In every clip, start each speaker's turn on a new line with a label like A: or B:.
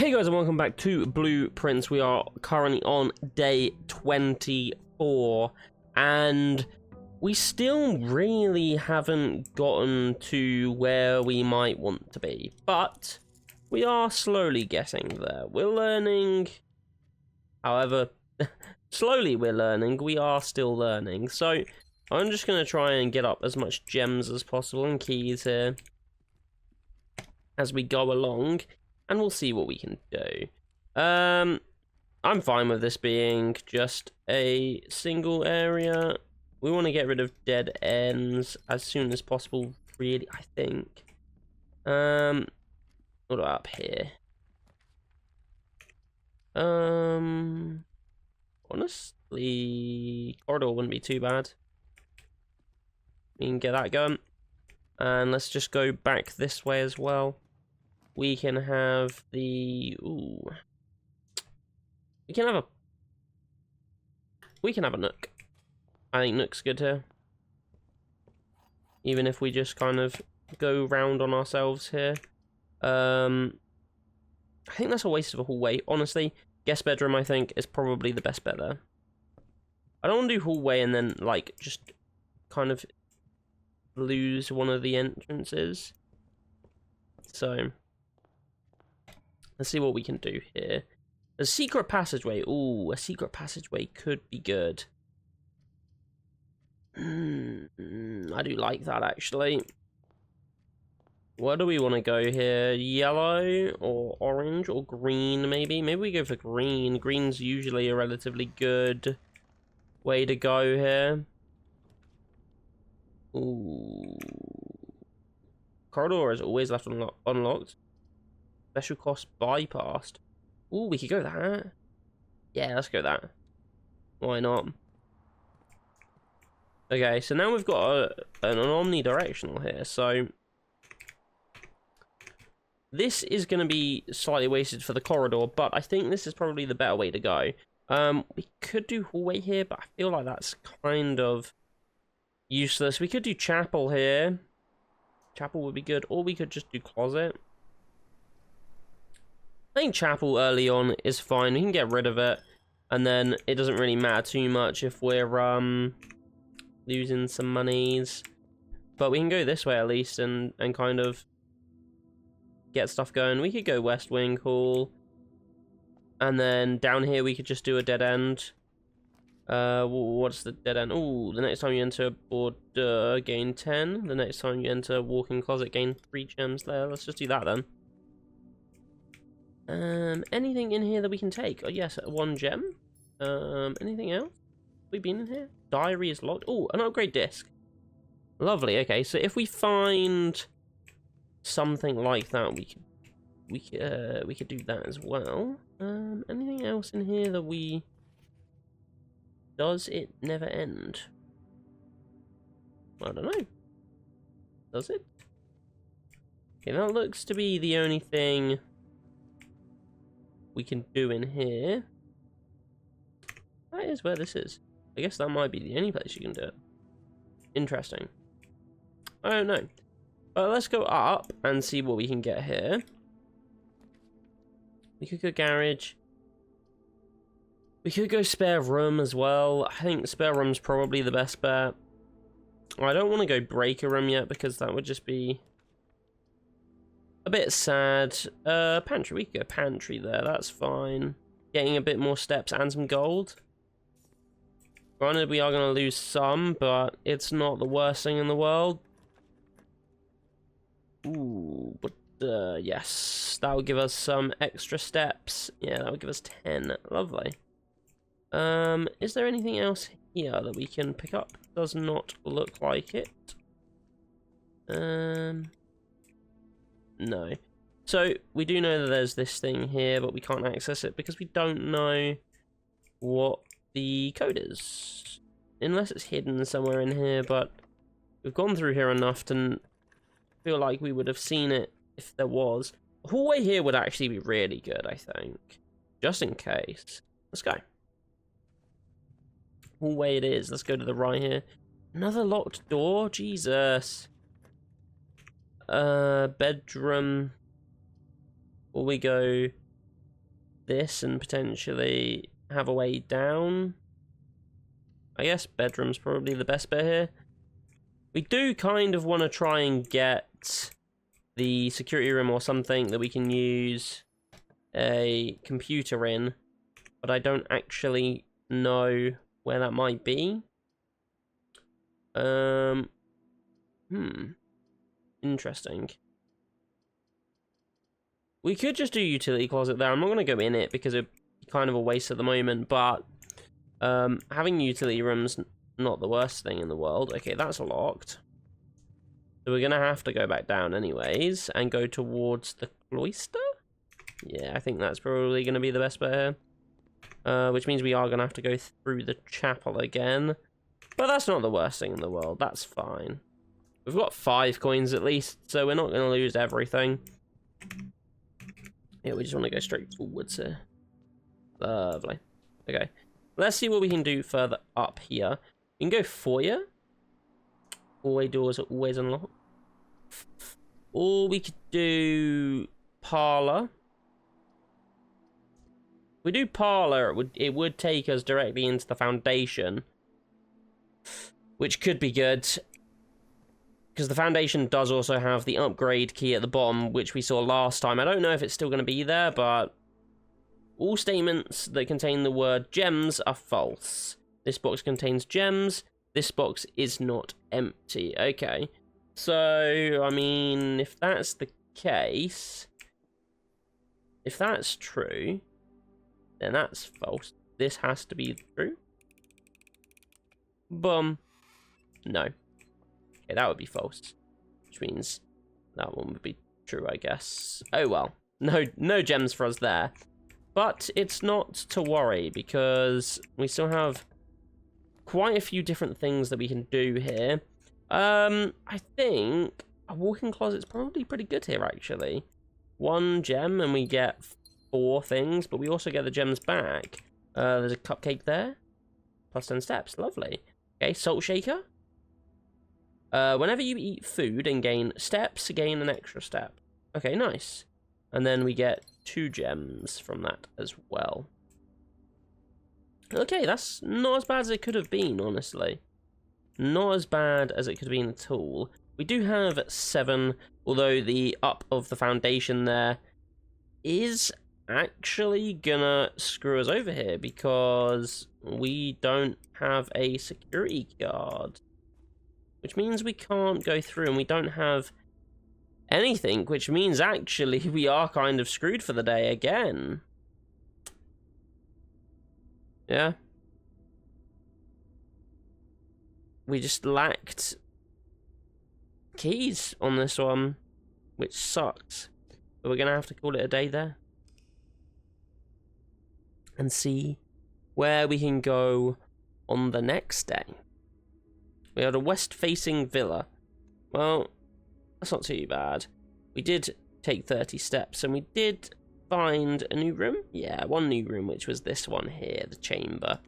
A: Hey guys, and welcome back to Blueprints. We are currently on day 24, and we still really haven't gotten to where we might want to be, but we are slowly getting there. We're learning, however, slowly we're learning, we are still learning, so I'm just going to try and get up as much gems as possible and keys here as we go along, and we'll see what we can do. I'm fine with this being just a single area. We want to get rid of dead ends as soon as possible, really, I think. What about up here? Honestly, corridor wouldn't be too bad. We can get that going. And let's just go back this way as well. We can have the... ooh. We can have a nook. I think nook's good here. Even if we just kind of go round on ourselves here. I think that's a waste of a hallway. Honestly, guest bedroom, I think, is probably the best bet there. I don't want to do hallway and then, like, just kind of lose one of the entrances. So... let's see what we can do here. A secret passageway. Ooh, a secret passageway could be good. I do like that, actually. Where do we want to go here? Yellow or orange or green, maybe? Maybe we go for green. Green's usually a relatively good way to go here. Ooh. Corridor is always left unlocked. Special cost bypassed. Ooh, we could go that. Yeah, let's go that. Why not? Okay, so now we've got an omnidirectional here, so... this is going to be slightly wasted for the corridor, but I think this is probably the better way to go. We could do hallway here, but I feel like that's kind of useless. We could do chapel here. Chapel would be good, or we could just do closet. I think chapel early on is fine. We can get rid of it, and then it doesn't really matter too much if we're losing some monies. But we can go this way at least and kind of get stuff going. We could go West Wing Hall, and then down here we could just do a dead end. What's the dead end? Ooh, the next time you enter border, gain 10. The next time you enter walk-in closet, gain 3 gems there. Let's just do that then. Anything in here that we can take? Oh, yes, 1 gem. Anything else? We've been in here? Diary is locked. Oh, an upgrade disc. Lovely. Okay, so if we find something like that, we could do that as well. Anything else in here that we... does it never end? I don't know. Does it? Okay, that looks to be the only thing we can do in here. That is where this is. I guess that might be the only place you can do it. Interesting. I don't know. But let's go up and see what we can get here. We could go garage. We could go spare room as well. I think spare room's probably the best bet. I don't want to go breaker room yet because that would just be a bit sad. Pantry. We could go pantry there. That's fine. Getting a bit more steps and some gold. Granted, we are going to lose some, but it's not the worst thing in the world. Ooh, but yes, that would give us some extra steps. Yeah, that would give us 10. Lovely. Is there anything else here that we can pick up? Does not look like it. No. So, we do know that there's this thing here, but we can't access it because we don't know what the code is. Unless it's hidden somewhere in here, but we've gone through here enough to feel like we would have seen it if there was. A hallway here would actually be really good, I think. Just in case. Let's go. Hallway it is. Let's go to the right here. Another locked door? Jesus. Bedroom. Will we go this and potentially have a way down. I guess bedroom's probably the best bit here. We do kind of want to try and get the security room or something that we can use a computer in, but I don't actually know where that might be. Interesting. We could just do utility closet there. I'm not going to go in it because it'd be kind of a waste at the moment, but having utility rooms not the worst thing in the world. Okay, that's locked. So we're going to have to go back down anyways and go towards the cloister? Yeah, I think that's probably going to be the best bet here. Which means we are going to have to go through the chapel again. But that's not the worst thing in the world. That's fine. We've got 5 coins at least, so we're not going to lose everything. Yeah, we just want to go straight forwards here. Lovely. Okay. Let's see what we can do further up here. We can go foyer. Hallway doors are always unlocked. Or we could do parlor. If we do parlor, it would take us directly into the foundation, which could be good, because the foundation does also have the upgrade key at the bottom, which we saw last time. I don't know if it's still going to be there, but all statements that contain the word gems are false. This box contains gems. This box is not empty. Okay. So, I mean, if that's the case, if that's true, then that's false. This has to be true. Boom. No. Okay, that would be false. Which means that one would be true, I guess. Oh well. No gems for us there. But it's not to worry, because we still have quite a few different things that we can do here. I think a walk-in closet's probably pretty good here, actually. 1 gem and we get 4 things, but we also get the gems back. There's a cupcake there. Plus 10 steps. Lovely. Okay, salt shaker. Whenever you eat food and gain steps, gain an extra step. Okay, nice. And then we get 2 gems from that as well. Okay, that's not as bad as it could have been, honestly. Not as bad as it could have been at all. We do have 7, although the up of the foundation there is actually gonna screw us over here, because we don't have a security guard. Which means we can't go through, and we don't have anything, which means actually we are kind of screwed for the day again. Yeah. We just lacked keys on this one, which sucks. But we're going to have to call it a day there. And see where we can go on the next day. We had a west-facing villa. Well, that's not too bad. We did take 30 steps, and we did find a new room. Yeah, 1 new room, which was this one here, the chamber.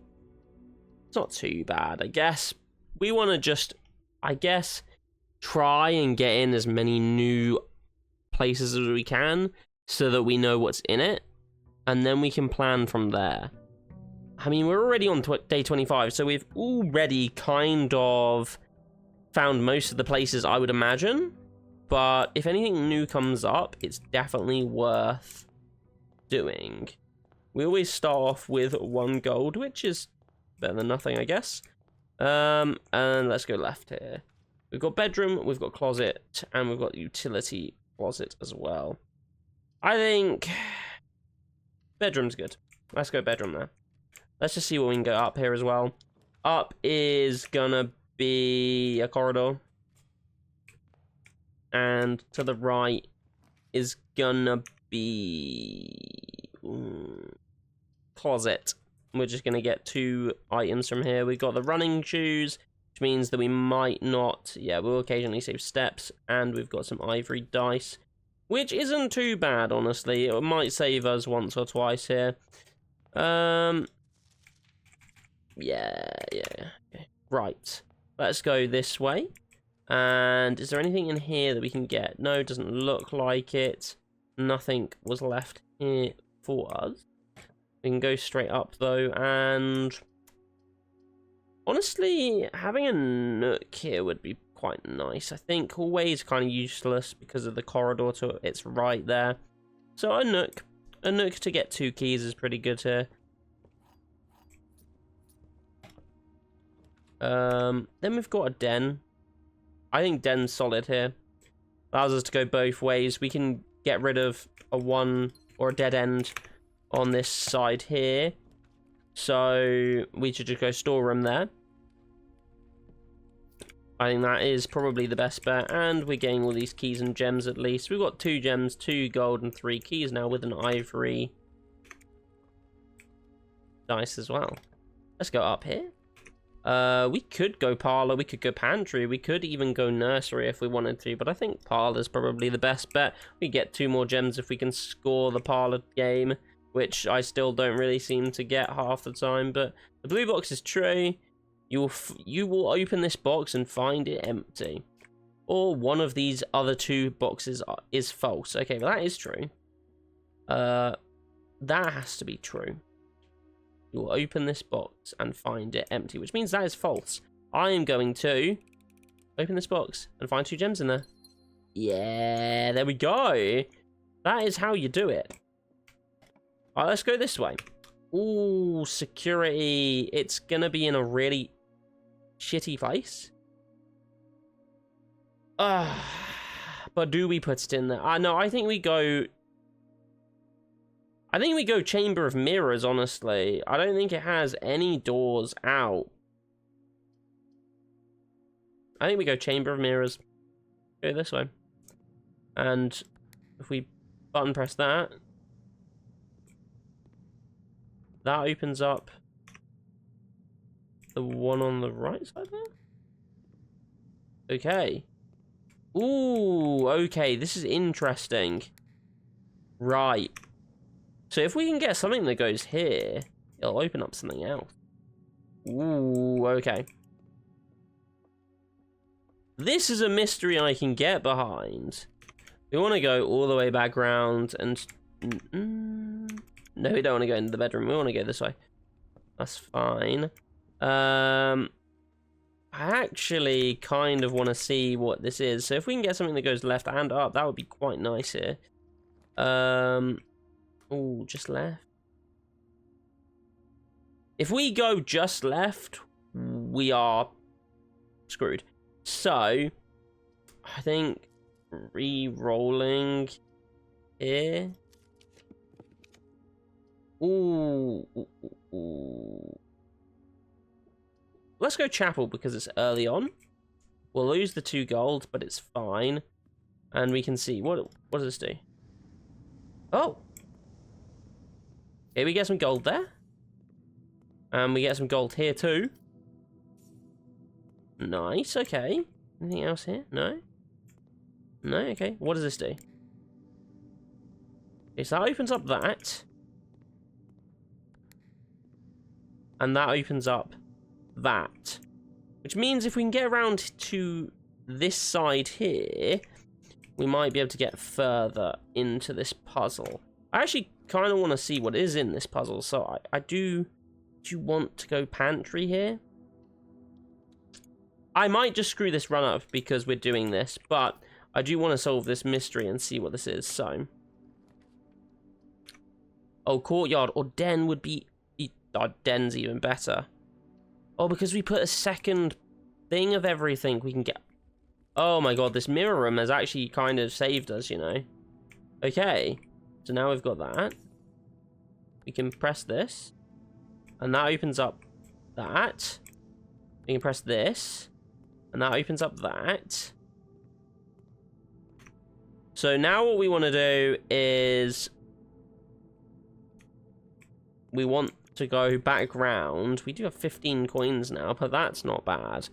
A: It's not too bad, I guess. We want to just, I guess, try and get in as many new places as we can, so that we know what's in it, and then we can plan from there. I mean, we're already on day 25, so we've already kind of found most of the places, I would imagine. But if anything new comes up, it's definitely worth doing. We always start off with 1 gold, which is better than nothing, I guess. And let's go left here. We've got bedroom, we've got closet, and we've got utility closet as well. I think bedroom's good. Let's go bedroom there. Let's just see what we can go up here as well. Up is gonna be a corridor. And to the right is gonna be closet. We're just gonna get 2 items from here. We've got the running shoes, which means that we might not, yeah, we'll occasionally save steps, and we've got some ivory dice, which isn't too bad, honestly. It might save us once or twice here. Yeah. Okay. Right. Let's go this way. And is there anything in here that we can get? No, doesn't look like it. Nothing was left here for us. We can go straight up, though, and... honestly, having a nook here would be quite nice. I think hallway is kind of useless because of the corridor to its right there. So a nook to get 2 keys is pretty good here. Then we've got a den. I think den's solid here. Allows us to go both ways. We can get rid of a 1 or a dead end on this side here. So we should just go storeroom there. I think that is probably the best bet, and we're getting all these keys and gems at least. We've got 2 gems, 2 gold, and 3 keys now with an ivory dice as well. Let's go up here. We could go parlor, we could go pantry, we could even go nursery if we wanted to, but I think parlor's probably the best bet. We get 2 more gems if we can score the parlor game, which I still don't really seem to get half the time, but the blue box is true. You will open this box and find it empty. Or one of these other 2 boxes is false. Okay, well that is true. That has to be true. You will open this box and find it empty, which means that is false. I am going to open this box and find 2 gems in there. Yeah, there we go. That is how you do it. Alright, let's go this way. Ooh, security. It's gonna be in a really shitty place. But do we put it in there? No, I think we go... Chamber of Mirrors, honestly. I don't think it has any doors out. I think we go Chamber of Mirrors. Go this way. And if we button press that, that opens up the one on the right side there? Okay. Ooh, okay, this is interesting. Right. So if we can get something that goes here, it'll open up something else. Ooh, okay. This is a mystery I can get behind. We want to go all the way back round and... No, we don't want to go into the bedroom. We want to go this way. That's fine. I actually kind of want to see what this is. So if we can get something that goes left and up, that would be quite nice here. Oh, just left. If we go just left, we are screwed. So, I think re-rolling here. Ooh. Let's go chapel because it's early on. We'll lose the 2 gold, but it's fine. And we can see. What does this do? Oh. Okay, we get some gold there. And we get some gold here too. Nice, okay. Anything else here? No? No? Okay. What does this do? Okay, so that opens up that. And that opens up that. Which means if we can get around to this side here, we might be able to get further into this puzzle. I actually kind of want to see what is in this puzzle, so I do want to go pantry here. I might just screw this run up because we're doing this, but I do want to solve this mystery and see what this is, so. Oh, courtyard or den would be... Oh, den's even better. Oh, because we put a second thing of everything we can get. Oh my god, this mirror room has actually kind of saved us, you know. Okay, so now we've got that. We can press this. And that opens up that. We can press this. And that opens up that. So now what we want to do is... we want to go back round. We do have 15 coins now, but that's not bad.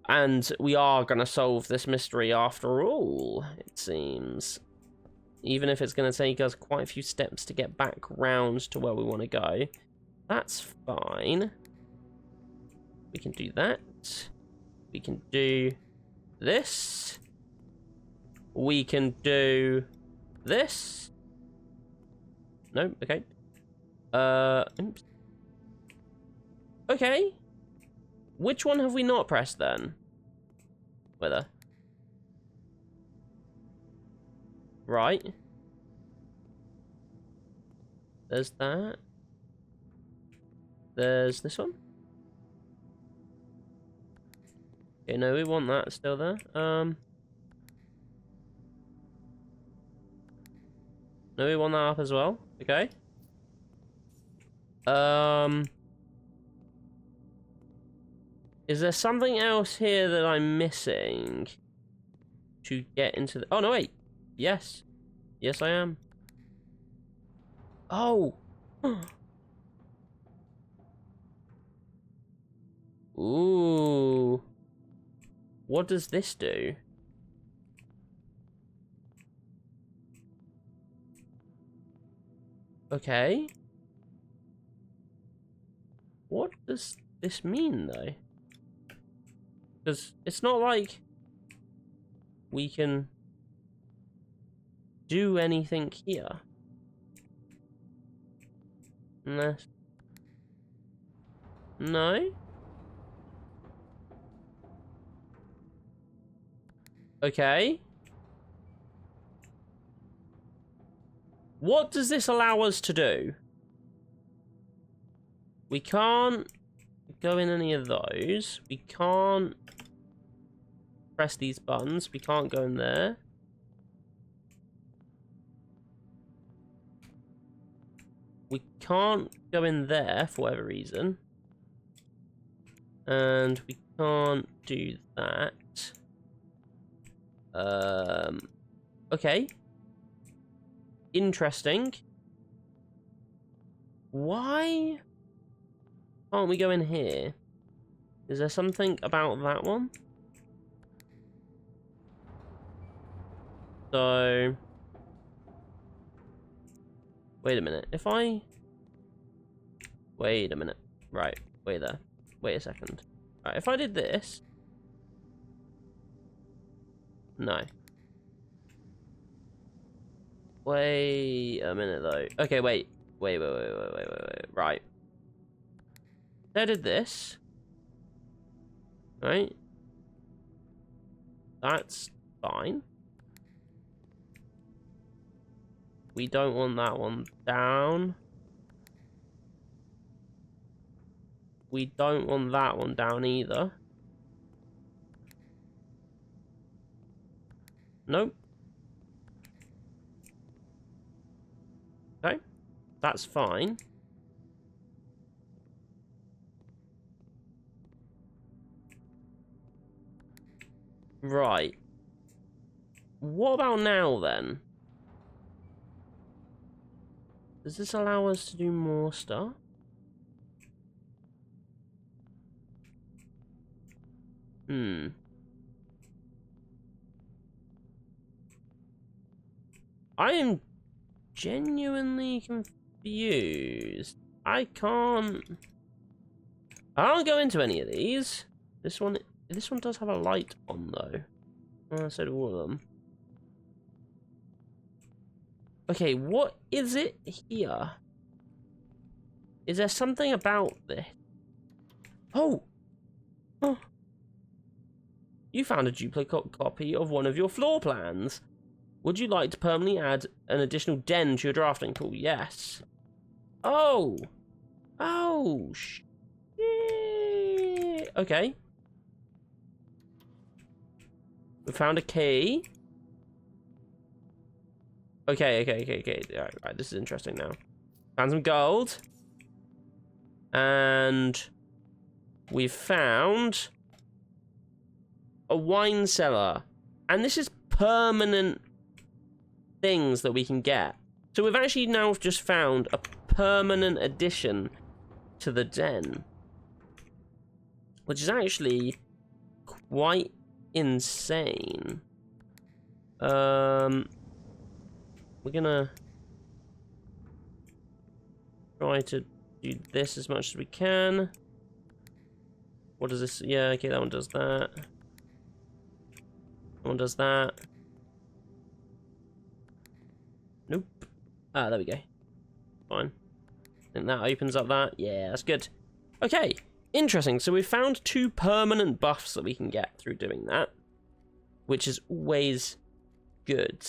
A: And we are going to solve this mystery after all, it seems. Even if it's going to take us quite a few steps to get back round to where we want to go. That's fine. We can do that. We can do this. We can do this. No, okay. Oops. Okay. Which one have we not pressed then? Whether. Right. There's that. There's this one. Okay, no, we want that still there. No, we want that up as well. Okay. Is there something else here that I'm missing to get into the... Oh, no, wait. Yes. Yes, I am. Oh. Ooh. What does this do? Okay. What does this mean, though? Because it's not like we can do anything here. Unless... No? Okay. What does this allow us to do? We can't go in any of those. We can't press these buttons. We can't go in there. We can't go in there for whatever reason. And we can't do that. Okay. Interesting. Why can't we go in here? Is there something about that one? So... Wait a minute. If I... Wait a minute. Right. Wait there. Wait a second. Right, if I did this... No. Wait a minute, though. Okay, wait. Wait. Right. If I did this... Right? That's fine. We don't want that one down. We don't want that one down either. Nope. Okay. That's fine. Right. What about now, then? Does this allow us to do more stuff? I am genuinely confused. I can't go into any of these. This one does have a light on, though. So do all of them. Okay, what is it here? Is there something about this? Oh! Oh. You found a duplicate copy of one of your floor plans. Would you like to permanently add an additional den to your drafting pool? Yes. Oh! Oh, shit. Okay. We found a key. Okay. Alright, this is interesting now. Found some gold. And we've found a wine cellar. And this is permanent things that we can get. So we've actually now just found a permanent addition to the den. Which is actually quite insane. We're gonna try to do this as much as we can. What does this? Yeah, okay, that one does that. That one does that. Nope. Ah, there we go. Fine. think that opens up that. Yeah, that's good. Okay, interesting. So we found 2 permanent buffs that we can get through doing that, which is always good.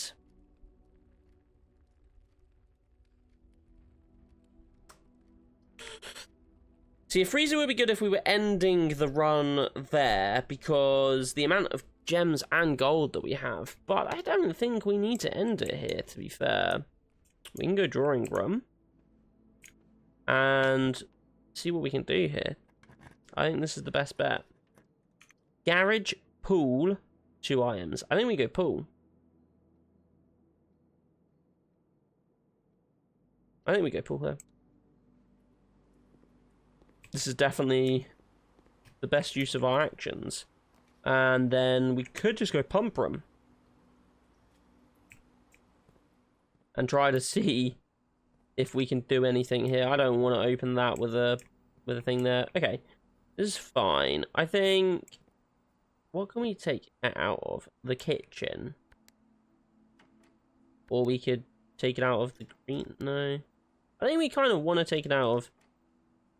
A: See, a freezer would be good if we were ending the run there, because the amount of gems and gold that we have. But I don't think we need to end it here, to be fair. We can go drawing room and see what we can do here. I think this is the best bet. Garage, pool, 2 items. I think we go pool. I think we go pool here. This is definitely the best use of our actions. And then we could just go pump room. And try to see if we can do anything here. I don't want to open that with a thing there. Okay, this is fine. I think... What can we take it out of? The kitchen. Or we could take it out of the green... No. I think we kind of want to take it out of...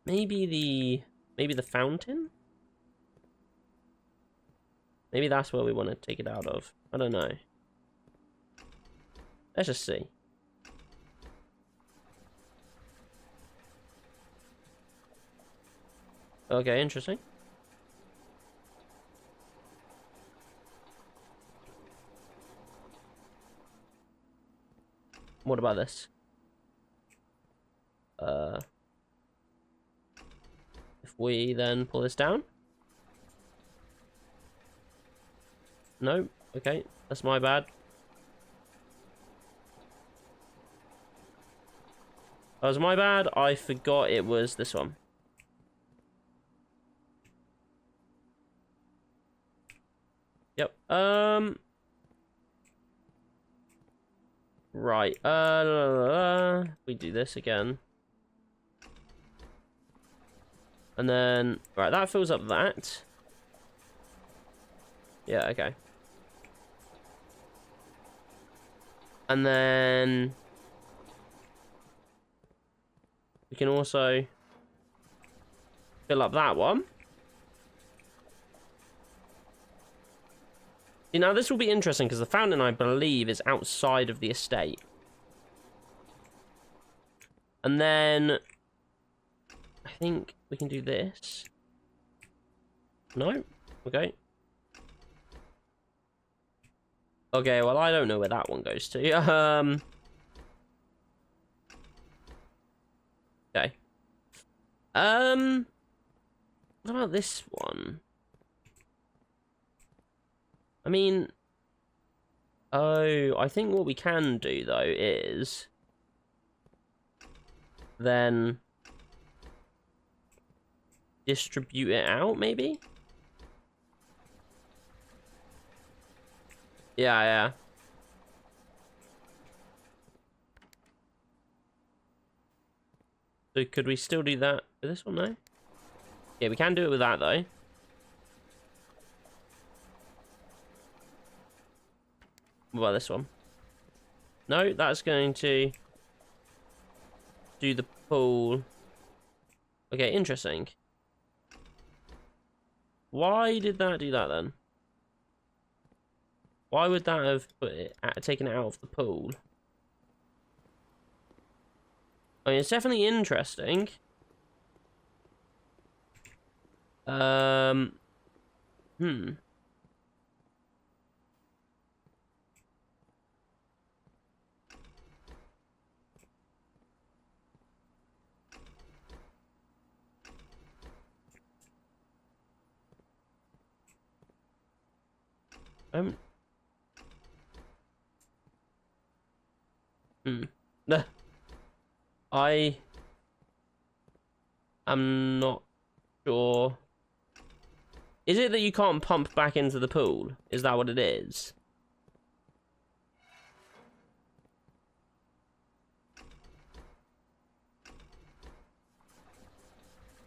A: Maybe the fountain? Maybe that's where we want to take it out of. I don't know. Let's just see. Okay, interesting. What about this? If we then pull this down? No? Okay, that's my bad. That was my bad. I forgot it was this one. Yep. Right. We do this again. And then, right, that fills up that. Yeah, okay. And then we can also fill up that one. See, now this will be interesting because the fountain, I believe, is outside of the estate. And then I think we can do this. No? Okay. Okay, well, I don't know where that one goes to. Okay. What about this one? I mean... Oh, I think what we can do, though, is... Then... distribute it out, maybe? Yeah. So could we still do that with this one, though? Yeah, we can do it with that, though. What about this one? No, that's going to do the pool. Okay, interesting. Why did that do that, then? Why would that have taken it out of the pool? I mean, it's definitely interesting. I am not sure. Is it that you can't pump back into the pool? Is that what it is?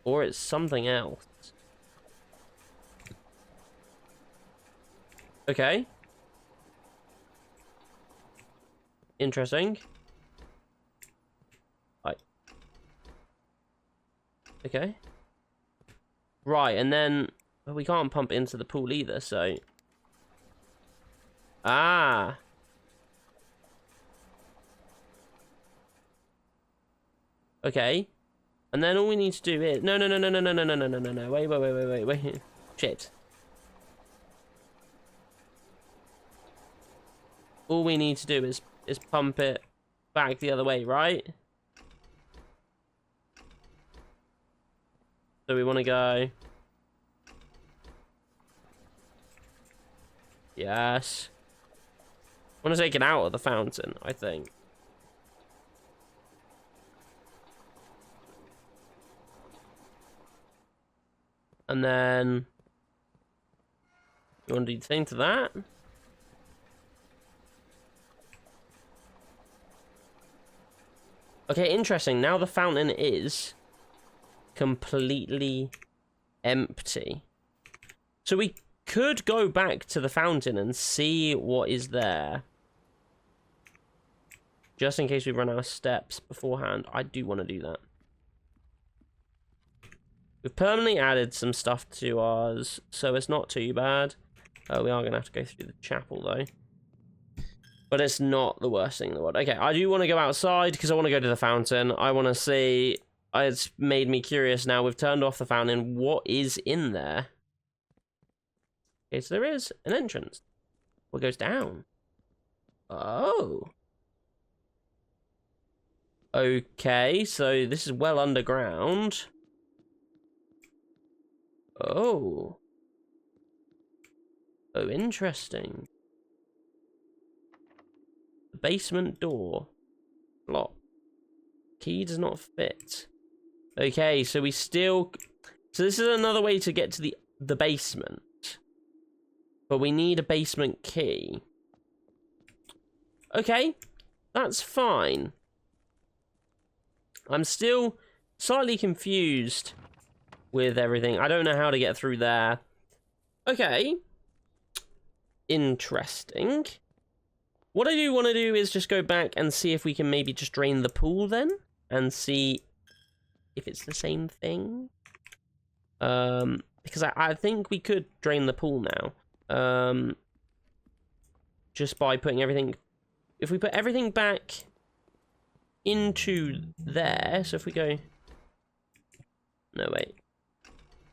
A: Or it's something else? Okay. Interesting. Okay. Right, and then well, we can't pump into the pool either, so... Ah! Okay. And then all we need to do is... No, no, no, no, no, no, no, no, no, no, no, no. Wait. Shit. All we need to do is pump it back the other way, right? So we want to go... Yes. I want to take it out of the fountain, I think. And then... You want to do the same to that? Okay, interesting. Now the fountain is completely empty. So we could go back to the fountain and see what is there. Just in case we run out of steps beforehand. I do want to do that. We've permanently added some stuff to ours, so it's not too bad. We are going to have to go through the chapel, though. But it's not the worst thing in the world. Okay, I do want to go outside, because I want to go to the fountain. I want to see... It's made me curious now. We've turned off the fountain. What is in there? Okay, so there is an entrance. What goes down? Oh. Okay, so this is well underground. Oh. Oh, interesting. The basement door. Lock. Key does not fit. Okay, so we still... So this is another way to get to the basement. But we need a basement key. Okay, that's fine. I'm still slightly confused with everything. I don't know how to get through there. Okay. Interesting. What I do want to do is just go back and see if we can maybe just drain the pool then. And see if it's the same thing. Because I think we could drain the pool now. Just by putting everything... If we put everything back into there, so if we go... No, wait.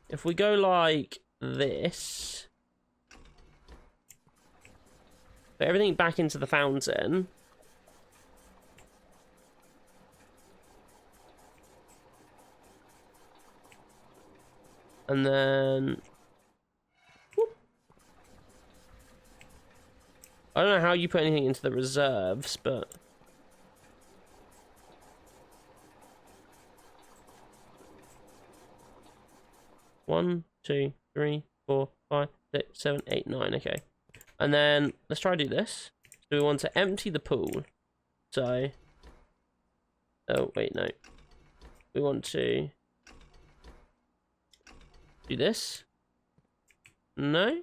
A: If we go like this... Put everything back into the fountain... And then... Whoop. I don't know how you put anything into the reserves, but... One, two, three, 4, 5, 6, 7, 8, 9. Okay. And then let's try to do this. So we want to empty the pool. So... Oh, wait, no. We want to... Do this? No?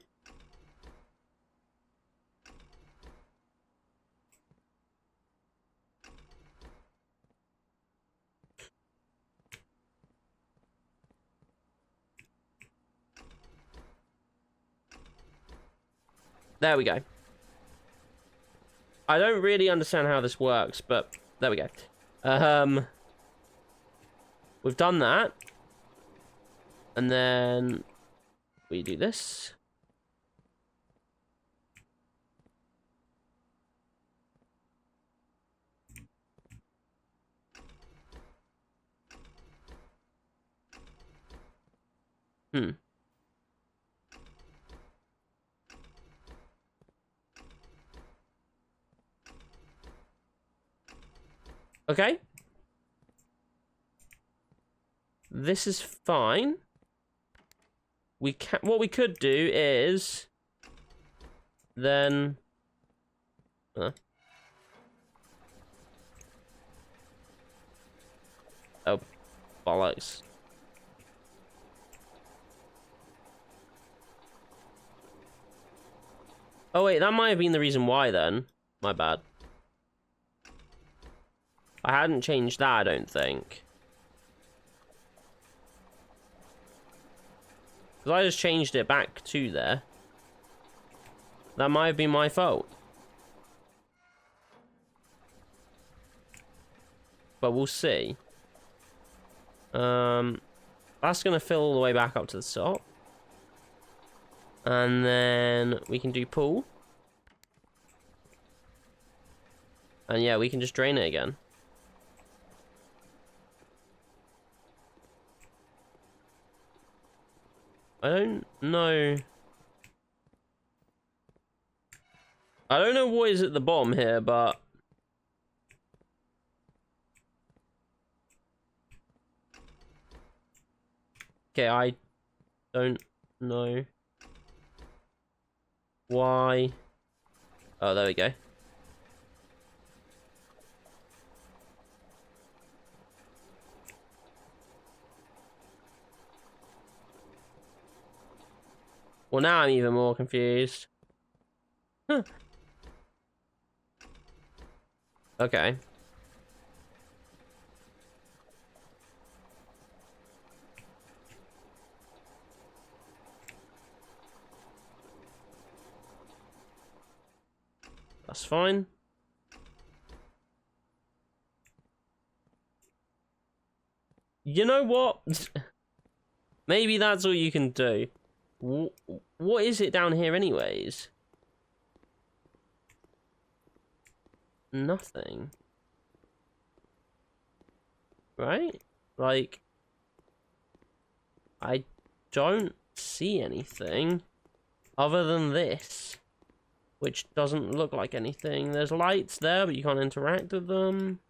A: There we go. I don't really understand how this works, but there we go. We've done that. And then we do this. Okay. This is fine. We can. What we could do is then. Oh, bollocks! Oh wait, that might have been the reason why then. My bad. I hadn't changed that, I don't think. Because I just changed it back to there. That might have been my fault. But we'll see. That's going to fill all the way back up to the top. And then we can do pool. And yeah, we can just drain it again. I don't know. I don't know what is at the bottom here, but... Okay, I don't know why. Oh, there we go. Well, now I'm even more confused. Huh. Okay. That's fine. You know what? Maybe that's all you can do. What is it down here anyways? Nothing. Right? Like, I don't see anything other than this, which doesn't look like anything. There's lights there, but you can't interact with them.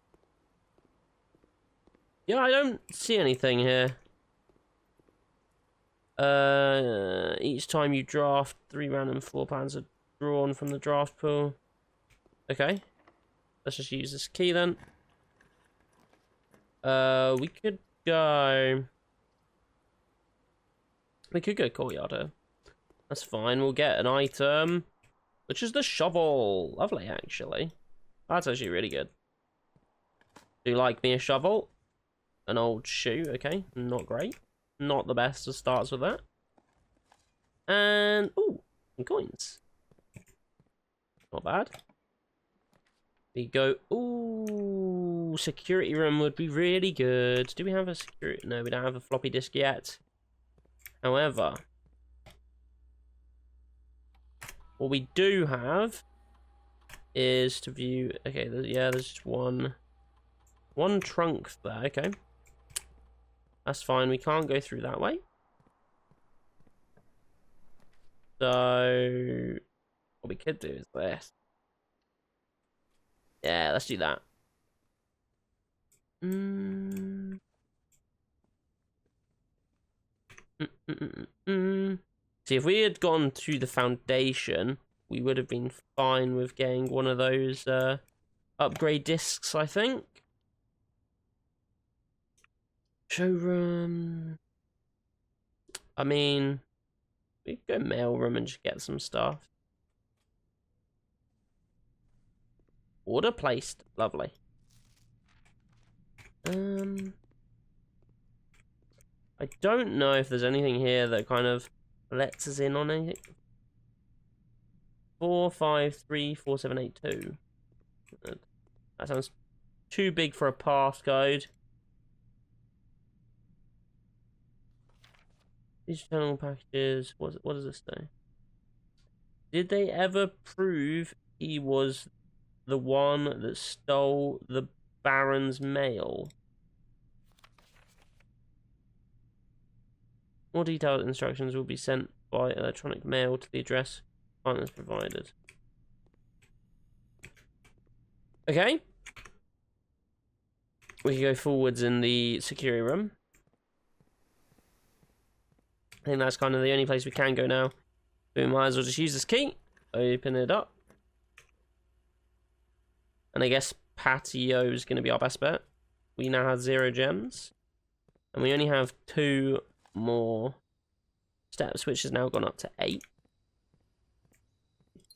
A: Yeah, I don't see anything here. Each time you draft, 3 random floor plans are drawn from the draft pool. Okay. Let's just use this key then. We could go... We could go courtyard here. That's fine, we'll get an item, which is the shovel. Lovely, actually. That's actually really good. Do you like me a shovel? An old shoe, okay. Not great. Not the best to start with that. And, ooh, some coins. Not bad. We go, ooh, security room would be really good. Do we have a security? No, we don't have a floppy disk yet. However, what we do have is to view, okay, yeah, there's just one trunk there, okay. That's fine, we can't go through that way. So, what we could do is this. Yeah, let's do that. See, if we had gone to the foundation, we would have been fine with getting one of those upgrade discs, I think. Showroom. I mean, we could go mailroom and just get some stuff. Order placed. Lovely. I don't know if there's anything here that kind of lets us in on anything. 4534782. That sounds too big for a passcode. These channel packages. What does this say? Did they ever prove he was the one that stole the Baron's mail? More detailed instructions will be sent by electronic mail to the address partners provided. Okay. We can go forwards in the security room. I think that's kind of the only place we can go now. So we might as well just use this key. Open it up. And I guess patio is going to be our best bet. We now have 0 gems. And we only have 2 more steps, which has now gone up to 8.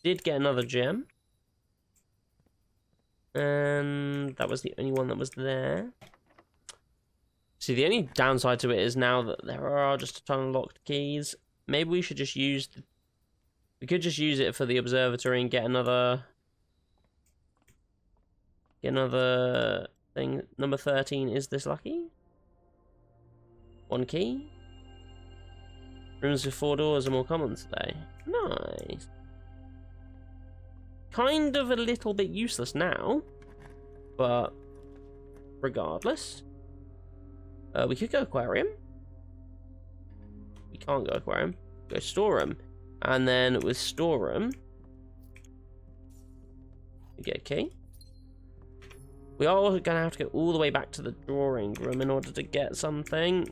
A: Did get another gem. And that was the only one that was there. See, the only downside to it is now that there are just a ton of locked keys. maybe we should just use... We could just use it for the observatory and get another... Get another thing. Number 13, is this lucky? 1 key. Rooms with 4 doors are more common today. Nice. Kind of a little bit useless now, but regardless. We could go aquarium. We can't go aquarium. Go storeroom. And then with storeroom, we get a key. We are also going to have to go all the way back to the drawing room in order to get something.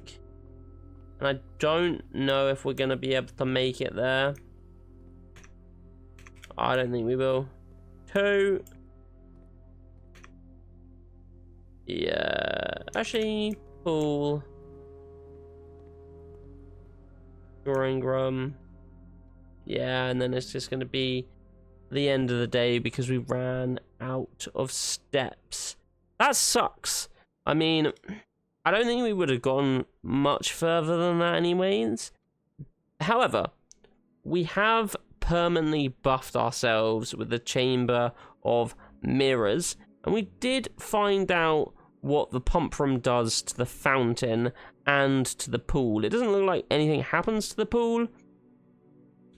A: And I don't know if we're going to be able to make it there. I don't think we will. 2. Yeah. Actually, pool. Drawing room. Yeah, and then it's just going to be the end of the day because we ran out of steps. That sucks. I mean, I don't think we would have gone much further than that anyways. However, we have permanently buffed ourselves with the Chamber of Mirrors, and we did find out what the pump room does to the fountain and to the pool. It doesn't look like anything happens to the pool,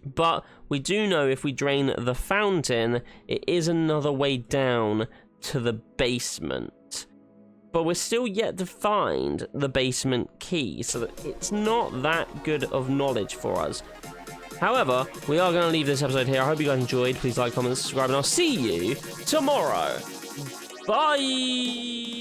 A: but we do know if we drain the fountain, it is another way down to the basement. But we're still yet to find the basement key, so that it's not that good of knowledge for us. However, we are going to leave this episode here. I hope you guys enjoyed. Please like, comment, subscribe, and I'll see you tomorrow. Bye!